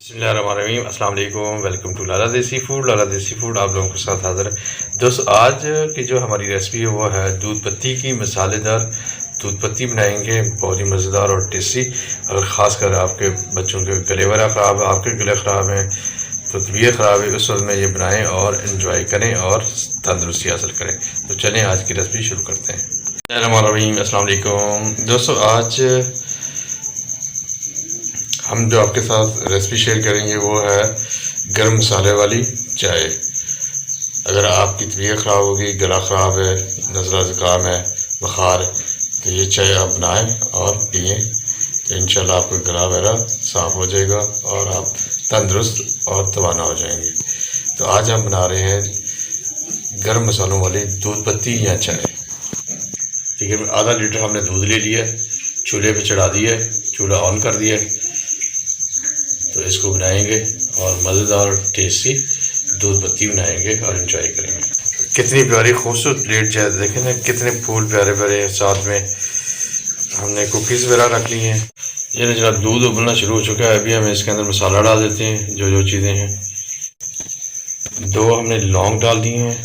बिस्मिल्लाहिर्रहमानिर्रहीम, अस्सलाम वालेकुम। वेलकम टू लाला देसी फूड। लाला देसी फूड आप लोगों के साथ हाज़िर है। दोस्तों, आज की जो हमारी रेसिपी है वो है दूध पत्ती की मसालेदार दूध पत्ती बनाएंगे, बहुत ही मज़ेदार और टेस्टी। अगर ख़ासकर आपके बच्चों के गले वगैरह ख़राब है, आपके गले ख़राब हैं, तो तबीयत ख़राब है, उस वक्त में ये बनाएं और इन्जॉय करें और तंदुरुस्ती हासिल करें। तो चलें आज की रेसिपी शुरू करते हैं। अस्सलाम वालेकुम दोस्तों, आज हम जो आपके साथ रेसिपी शेयर करेंगे वो है गर्म मसाले वाली चाय। अगर आपकी तबीयत ख़राब होगी, गला ख़राब है, नज़ला ज़ुकाम है, बुखार है, तो ये चाय आप बनाएं और पिएं, तो इंशाल्लाह आपका गला वगैरह साफ़ हो जाएगा और आप तंदुरुस्त और तवाना हो जाएंगे। तो आज हम बना रहे हैं गर्म मसालों वाली दूध पत्ती या चाय। ठीक है, आधा लीटर हमने दूध ले लिया, चूल्हे पे चढ़ा दिया, चूल्हा ऑन कर दिया, तो इसको बनाएंगे और मज़ेदार टेस्टी दूध पत्ती बनाएंगे और इन्जॉय करेंगे। कितनी प्यारी खूबसूरत प्लेट चाय, देखें ना कितने फूल प्यारे प्यारे हैं। साथ में हमने कुकीज़ वगैरह रख ली हैं। ये ना जनाब दूध उबलना शुरू हो चुका है। अभी हम इसके अंदर मसाला डाल देते हैं, जो जो चीज़ें हैं। 2 हमने लौंग डाल दिए हैं,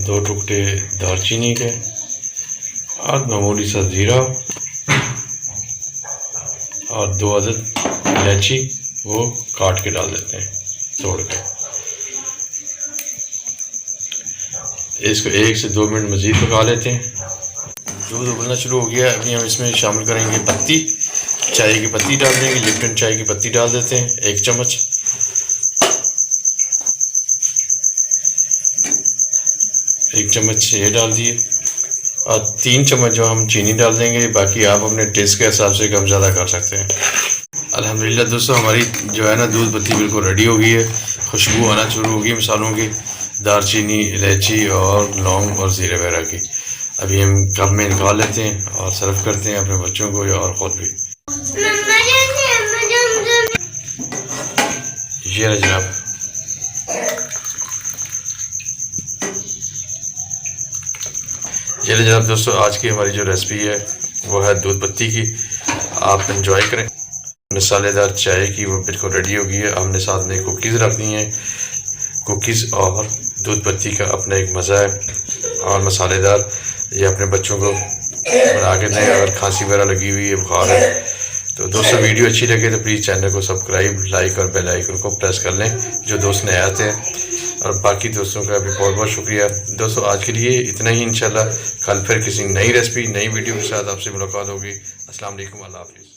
2 टुकड़े दालचीनी के और मामूली सा ज़ीरा और 2 अदद इलायची, वो काट के डाल देते हैं तोड़ के। इसको 1 से 2 मिनट मज़ीद पका लेते हैं। दूध उबलना शुरू हो गया है। अभी हम इसमें शामिल करेंगे पत्ती, चाय की पत्ती डाल देंगे। लिप्टन चाय की पत्ती डाल देते हैं 1 चम्मच, 1 चम्मच ये डाल दिए और 3 चम्मच जो हम चीनी डाल देंगे। बाकी आप अपने टेस्ट के हिसाब से कम ज़्यादा कर सकते हैं। अल्हम्दुलिल्लाह दोस्तों, हमारी जो है ना दूध पत्ती बिल्कुल रेडी हो गई है। खुशबू आना शुरू हो गई मसालों की, दालचीनी, इलायची और लौंग और ज़ीरे वगैरह की। अभी हम कप में निकाल लेते हैं और सर्व करते हैं अपने बच्चों को और ख़ुद भी। ये है जनाब, चलिए जनाब दोस्तों, आज की हमारी जो रेसिपी है वो है दूध पत्ती की। आप इंजॉय करें। मसालेदार चाय की वो बिल्कुल रेडी हो गई है। हमने साथ में कुकीज़ रख दी हैं। कुकीज़ और दूध पत्ती का अपना एक मज़ा है और मसालेदार। ये अपने बच्चों को बना के दें अगर खांसी वगैरह लगी हुई है, बुखार है। तो दोस्तों, वीडियो अच्छी लगे तो प्लीज़ चैनल को सब्सक्राइब, लाइक और बेल आइकन को प्रेस कर लें, जो दोस्त नए आते हैं। और बाकी दोस्तों का भी बहुत बहुत शुक्रिया। दोस्तों, आज के लिए इतना ही। इंशाल्लाह कल फिर किसी नई रेसिपी, नई वीडियो के साथ आपसे मुलाकात होगी। अस्सलाम वालेकुम, अल्लाह हाफ़िज़।